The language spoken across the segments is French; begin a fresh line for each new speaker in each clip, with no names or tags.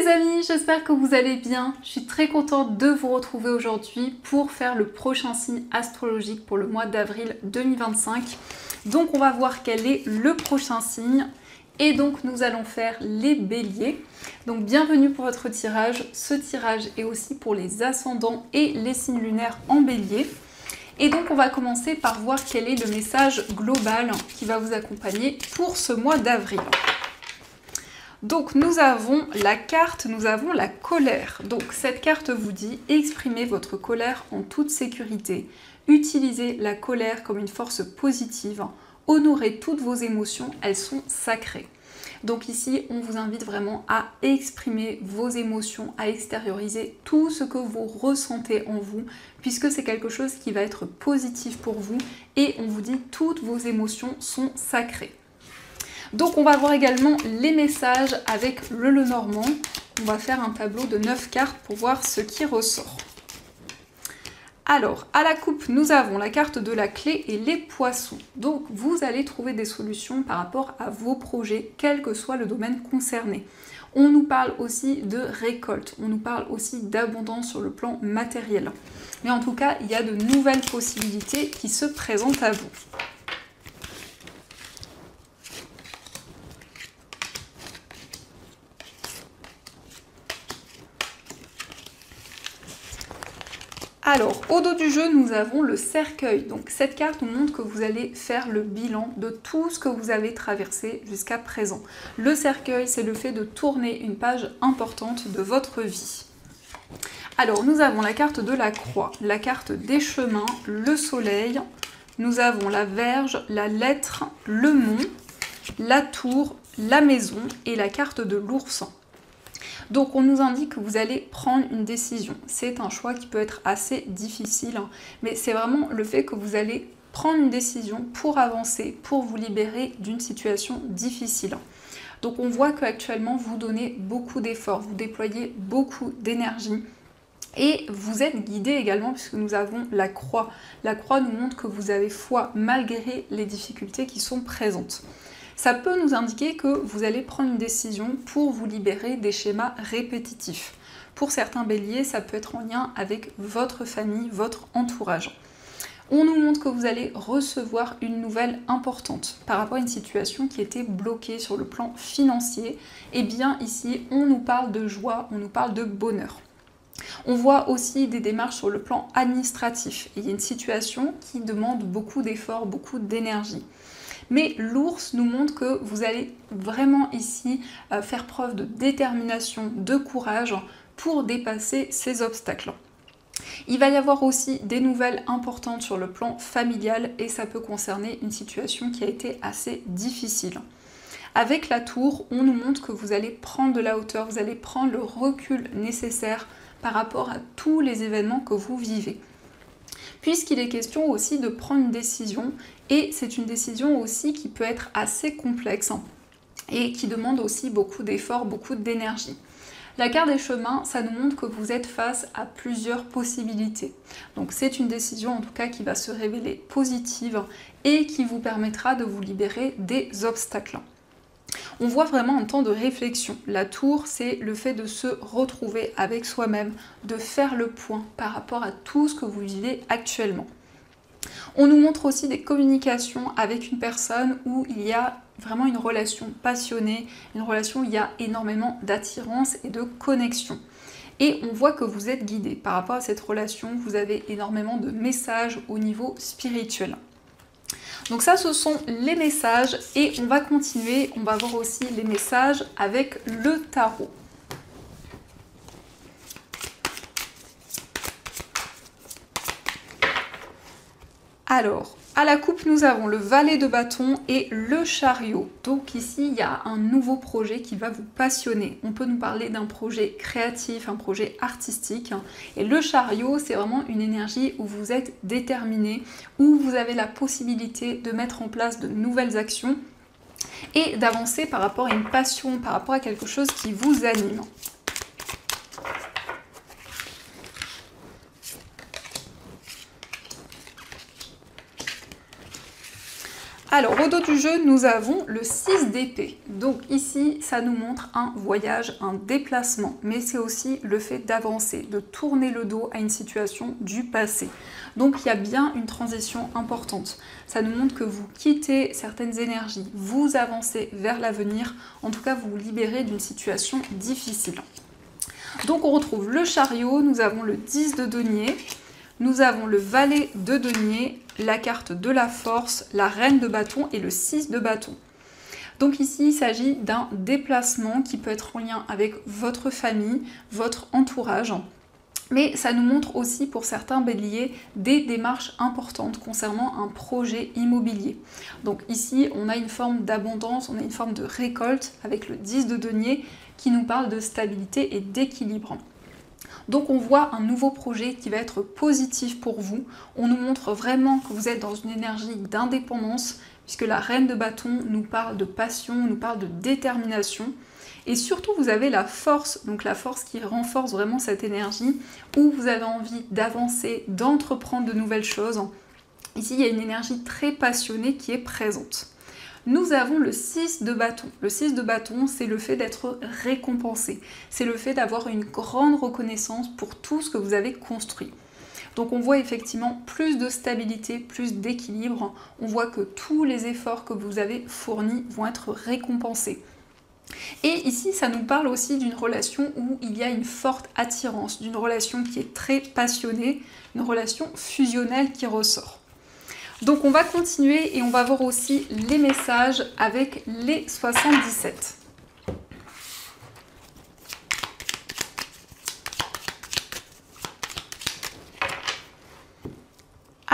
les amis, j'espère que vous allez bien. Je suis très contente de vous retrouver aujourd'hui pour faire le prochain signe astrologique pour le mois d'avril 2025. Donc on va voir quel est le prochain signe. Et donc nous allons faire les béliers. Donc bienvenue pour votre tirage. Ce tirage est aussi pour les ascendants et les signes lunaires en bélier. Et donc on va commencer par voir quel est le message global qui va vous accompagner pour ce mois d'avril. Donc nous avons la carte, nous avons la colère. Donc cette carte vous dit exprimez votre colère en toute sécurité. Utilisez la colère comme une force positive. Honorez toutes vos émotions, elles sont sacrées. Donc ici, on vous invite vraiment à exprimer vos émotions, à extérioriser tout ce que vous ressentez en vous, puisque c'est quelque chose qui va être positif pour vous. Et on vous dit toutes vos émotions sont sacrées. Donc on va voir également les messages avec le Lenormand. On va faire un tableau de 9 cartes pour voir ce qui ressort. Alors, à la coupe, nous avons la carte de la clé et les poissons. Donc vous allez trouver des solutions par rapport à vos projets, quel que soit le domaine concerné. On nous parle aussi de récolte, on nous parle aussi d'abondance sur le plan matériel. Mais en tout cas, il y a de nouvelles possibilités qui se présentent à vous. Alors, au dos du jeu, nous avons le cercueil. Donc, cette carte nous montre que vous allez faire le bilan de tout ce que vous avez traversé jusqu'à présent. Le cercueil, c'est le fait de tourner une page importante de votre vie. Alors, nous avons la carte de la croix, la carte des chemins, le soleil. Nous avons la verge, la lettre, le mont, la tour, la maison et la carte de l'ours. Donc on nous indique que vous allez prendre une décision. C'est un choix qui peut être assez difficile, mais c'est vraiment le fait que vous allez prendre une décision pour avancer, pour vous libérer d'une situation difficile. Donc on voit qu'actuellement vous donnez beaucoup d'efforts, vous déployez beaucoup d'énergie. Et vous êtes guidé également puisque nous avons la croix. La croix nous montre que vous avez foi malgré les difficultés qui sont présentes. Ça peut nous indiquer que vous allez prendre une décision pour vous libérer des schémas répétitifs. Pour certains béliers, ça peut être en lien avec votre famille, votre entourage. On nous montre que vous allez recevoir une nouvelle importante par rapport à une situation qui était bloquée sur le plan financier. Et bien ici, on nous parle de joie, on nous parle de bonheur. On voit aussi des démarches sur le plan administratif. Il y a une situation qui demande beaucoup d'efforts, beaucoup d'énergie. Mais l'ours nous montre que vous allez vraiment ici faire preuve de détermination, de courage pour dépasser ces obstacles. Il va y avoir aussi des nouvelles importantes sur le plan familial et ça peut concerner une situation qui a été assez difficile. Avec la tour, on nous montre que vous allez prendre de la hauteur, vous allez prendre le recul nécessaire par rapport à tous les événements que vous vivez. Puisqu'il est question aussi de prendre une décision, et c'est une décision aussi qui peut être assez complexe et qui demande aussi beaucoup d'efforts, beaucoup d'énergie. La carte des chemins, ça nous montre que vous êtes face à plusieurs possibilités. Donc c'est une décision en tout cas qui va se révéler positive et qui vous permettra de vous libérer des obstacles. On voit vraiment un temps de réflexion. La tour, c'est le fait de se retrouver avec soi-même, de faire le point par rapport à tout ce que vous vivez actuellement. On nous montre aussi des communications avec une personne où il y a vraiment une relation passionnée, une relation où il y a énormément d'attirance et de connexion. Et on voit que vous êtes guidé par rapport à cette relation, vous avez énormément de messages au niveau spirituel. Donc ça, ce sont les messages et on va continuer, on va voir aussi les messages avec le tarot. Alors, à la coupe, nous avons le valet de bâton et le chariot. Donc ici, il y a un nouveau projet qui va vous passionner. On peut nous parler d'un projet créatif, un projet artistique. Et le chariot, c'est vraiment une énergie où vous êtes déterminé, où vous avez la possibilité de mettre en place de nouvelles actions et d'avancer par rapport à une passion, par rapport à quelque chose qui vous anime. Alors, au dos du jeu, nous avons le 6 d'épée. Donc ici, ça nous montre un voyage, un déplacement, mais c'est aussi le fait d'avancer, de tourner le dos à une situation du passé. Donc il y a bien une transition importante. Ça nous montre que vous quittez certaines énergies, vous avancez vers l'avenir, en tout cas vous vous libérez d'une situation difficile. Donc on retrouve le chariot, nous avons le 10 de denier, nous avons le valet de denier, la carte de la force, la reine de bâton et le 6 de bâton. Donc ici, il s'agit d'un déplacement qui peut être en lien avec votre famille, votre entourage. Mais ça nous montre aussi pour certains béliers des démarches importantes concernant un projet immobilier. Donc ici, on a une forme d'abondance, on a une forme de récolte avec le 10 de denier qui nous parle de stabilité et d'équilibre. Donc on voit un nouveau projet qui va être positif pour vous. On nous montre vraiment que vous êtes dans une énergie d'indépendance, puisque la reine de bâton nous parle de passion, nous parle de détermination. Et surtout, vous avez la force, donc la force qui renforce vraiment cette énergie, où vous avez envie d'avancer, d'entreprendre de nouvelles choses. Ici, il y a une énergie très passionnée qui est présente. Nous avons le 6 de bâton. Le 6 de bâton, c'est le fait d'être récompensé. C'est le fait d'avoir une grande reconnaissance pour tout ce que vous avez construit. Donc on voit effectivement plus de stabilité, plus d'équilibre. On voit que tous les efforts que vous avez fournis vont être récompensés. Et ici, ça nous parle aussi d'une relation où il y a une forte attirance, d'une relation qui est très passionnée, une relation fusionnelle qui ressort. Donc on va continuer et on va voir aussi les messages avec les 77.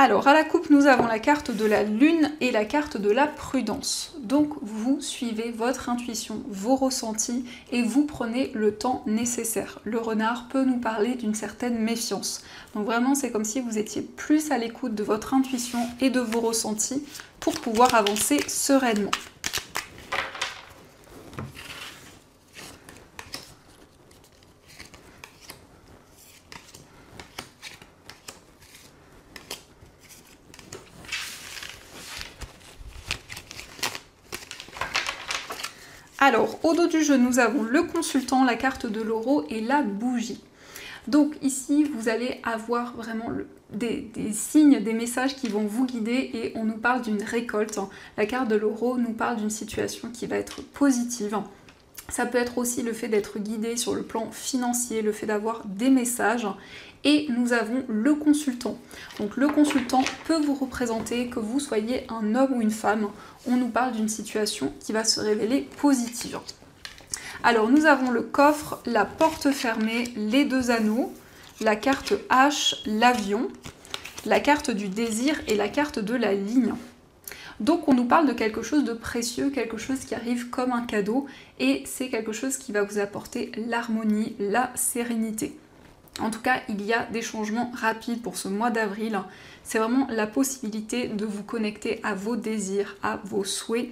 Alors à la coupe, nous avons la carte de la lune et la carte de la prudence. Donc vous suivez votre intuition, vos ressentis et vous prenez le temps nécessaire. Le renard peut nous parler d'une certaine méfiance. Donc vraiment, c'est comme si vous étiez plus à l'écoute de votre intuition et de vos ressentis pour pouvoir avancer sereinement. Alors, au dos du jeu, nous avons le consultant, la carte de l'euro et la bougie. Donc ici, vous allez avoir vraiment des signes, des messages qui vont vous guider et on nous parle d'une récolte. La carte de l'euro nous parle d'une situation qui va être positive. Ça peut être aussi le fait d'être guidé sur le plan financier, le fait d'avoir des messages. Et nous avons le consultant. Donc le consultant peut vous représenter que vous soyez un homme ou une femme. On nous parle d'une situation qui va se révéler positive. Alors nous avons le coffre, la porte fermée, les 2 anneaux, la carte H, l'avion, la carte du désir et la carte de la ligne. Donc on nous parle de quelque chose de précieux, quelque chose qui arrive comme un cadeau et c'est quelque chose qui va vous apporter l'harmonie, la sérénité. En tout cas, il y a des changements rapides pour ce mois d'avril. C'est vraiment la possibilité de vous connecter à vos désirs, à vos souhaits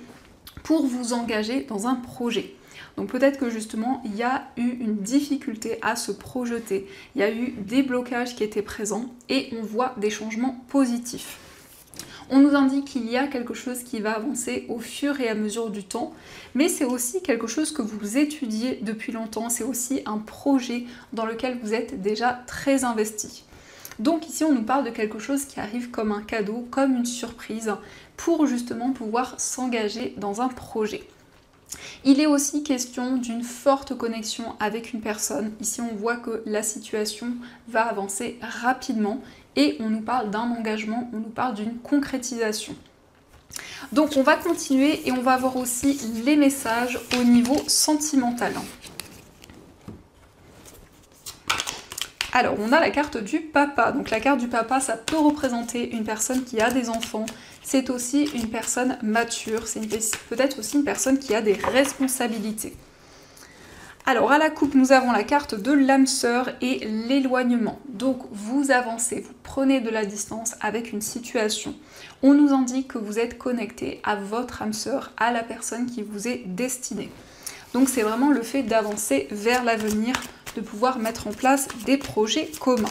pour vous engager dans un projet. Donc peut-être que justement, il y a eu une difficulté à se projeter. Il y a eu des blocages qui étaient présents et on voit des changements positifs. On nous indique qu'il y a quelque chose qui va avancer au fur et à mesure du temps, mais c'est aussi quelque chose que vous étudiez depuis longtemps, c'est aussi un projet dans lequel vous êtes déjà très investi. Donc ici on nous parle de quelque chose qui arrive comme un cadeau, comme une surprise, pour justement pouvoir s'engager dans un projet. Il est aussi question d'une forte connexion avec une personne. Ici on voit que la situation va avancer rapidement et on nous parle d'un engagement, on nous parle d'une concrétisation. Donc on va continuer et on va voir aussi les messages au niveau sentimental. Alors on a la carte du papa. Donc la carte du papa, ça peut représenter une personne qui a des enfants. C'est aussi une personne mature, c'est peut-être aussi une personne qui a des responsabilités. Alors à la coupe, nous avons la carte de l'âme sœur et l'éloignement. Donc vous avancez, vous prenez de la distance avec une situation. On nous indique que vous êtes connecté à votre âme sœur, à la personne qui vous est destinée. Donc c'est vraiment le fait d'avancer vers l'avenir, de pouvoir mettre en place des projets communs.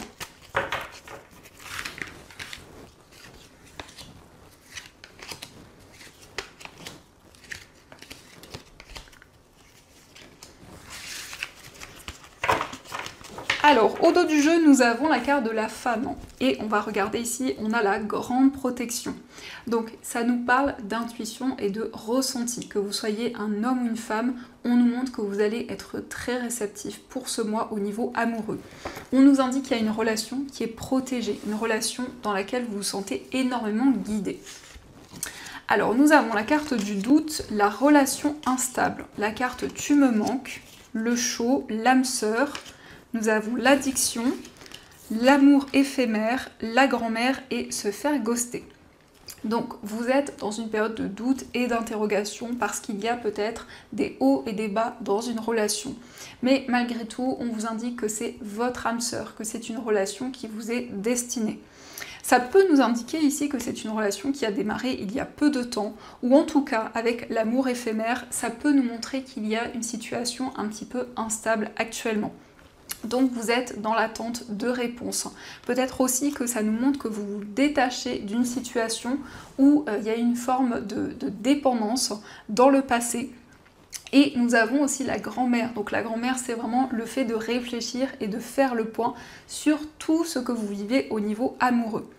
Alors, au dos du jeu, nous avons la carte de la femme. Et on va regarder ici, on a la grande protection. Donc, ça nous parle d'intuition et de ressenti. Que vous soyez un homme ou une femme, on nous montre que vous allez être très réceptif pour ce mois au niveau amoureux. On nous indique qu'il y a une relation qui est protégée, une relation dans laquelle vous vous sentez énormément guidé. Alors, nous avons la carte du doute, la relation instable, la carte tu me manques, le chaud, l'âme sœur. Nous avons l'addiction, l'amour éphémère, la grand-mère et se faire ghoster. Donc vous êtes dans une période de doute et d'interrogation parce qu'il y a peut-être des hauts et des bas dans une relation. Mais malgré tout, on vous indique que c'est votre âme sœur, que c'est une relation qui vous est destinée. Ça peut nous indiquer ici que c'est une relation qui a démarré il y a peu de temps, ou en tout cas avec l'amour éphémère, ça peut nous montrer qu'il y a une situation un petit peu instable actuellement. Donc vous êtes dans l'attente de réponses. Peut-être aussi que ça nous montre que vous vous détachez d'une situation où il y a une forme de dépendance dans le passé. Et nous avons aussi la grand-mère. Donc la grand-mère, c'est vraiment le fait de réfléchir et de faire le point sur tout ce que vous vivez au niveau amoureux.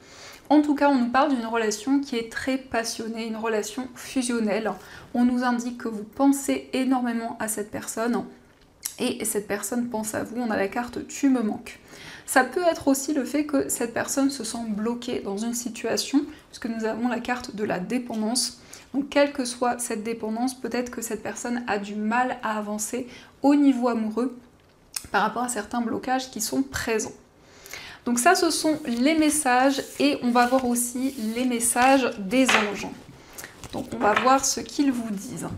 En tout cas, on nous parle d'une relation qui est très passionnée, une relation fusionnelle. On nous indique que vous pensez énormément à cette personne. Et cette personne pense à vous, on a la carte « tu me manques ». Ça peut être aussi le fait que cette personne se sent bloquée dans une situation, puisque nous avons la carte de la dépendance. Donc quelle que soit cette dépendance, peut-être que cette personne a du mal à avancer au niveau amoureux par rapport à certains blocages qui sont présents. Donc ça, ce sont les messages et on va voir aussi les messages des anges. Donc on va voir ce qu'ils vous disent.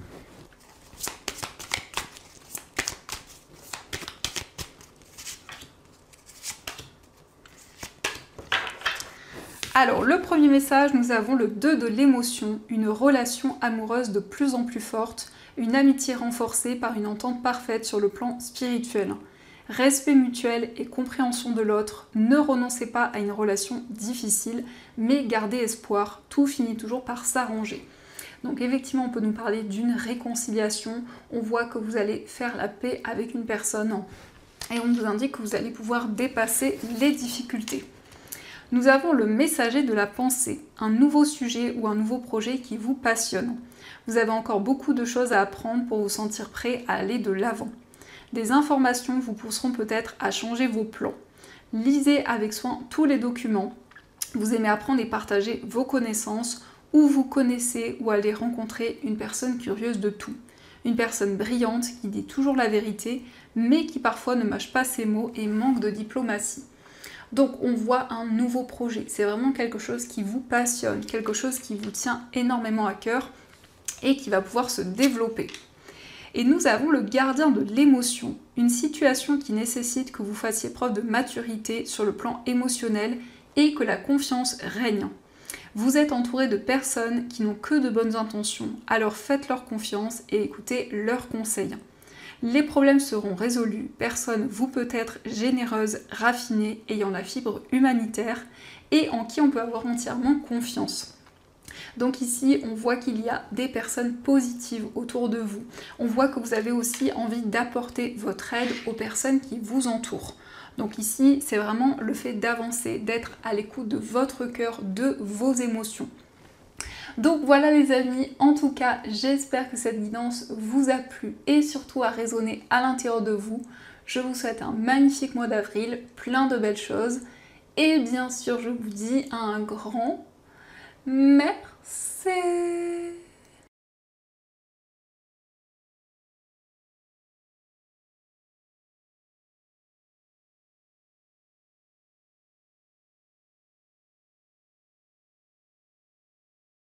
Alors, le premier message, nous avons le 2 de l'émotion, une relation amoureuse de plus en plus forte, une amitié renforcée par une entente parfaite sur le plan spirituel. Respect mutuel et compréhension de l'autre, ne renoncez pas à une relation difficile, mais gardez espoir, tout finit toujours par s'arranger. Donc effectivement, on peut nous parler d'une réconciliation, on voit que vous allez faire la paix avec une personne et on nous indique que vous allez pouvoir dépasser les difficultés. Nous avons le messager de la pensée, un nouveau sujet ou un nouveau projet qui vous passionne. Vous avez encore beaucoup de choses à apprendre pour vous sentir prêt à aller de l'avant. Des informations vous pousseront peut-être à changer vos plans. Lisez avec soin tous les documents. Vous aimez apprendre et partager vos connaissances, ou vous connaissez ou allez rencontrer une personne curieuse de tout. Une personne brillante qui dit toujours la vérité, mais qui parfois ne mâche pas ses mots et manque de diplomatie. Donc on voit un nouveau projet, c'est vraiment quelque chose qui vous passionne, quelque chose qui vous tient énormément à cœur et qui va pouvoir se développer. Et nous avons le gardien de l'émotion, une situation qui nécessite que vous fassiez preuve de maturité sur le plan émotionnel et que la confiance règne. Vous êtes entouré de personnes qui n'ont que de bonnes intentions, alors faites-leur confiance et écoutez leurs conseils. Les problèmes seront résolus, personne vous peut être généreuse, raffinée, ayant la fibre humanitaire et en qui on peut avoir entièrement confiance. Donc ici, on voit qu'il y a des personnes positives autour de vous. On voit que vous avez aussi envie d'apporter votre aide aux personnes qui vous entourent. Donc ici, c'est vraiment le fait d'avancer, d'être à l'écoute de votre cœur, de vos émotions. Donc voilà les amis, en tout cas j'espère que cette guidance vous a plu et surtout a résonné à l'intérieur de vous. Je vous souhaite un magnifique mois d'avril, plein de belles choses et bien sûr je vous dis un grand merci.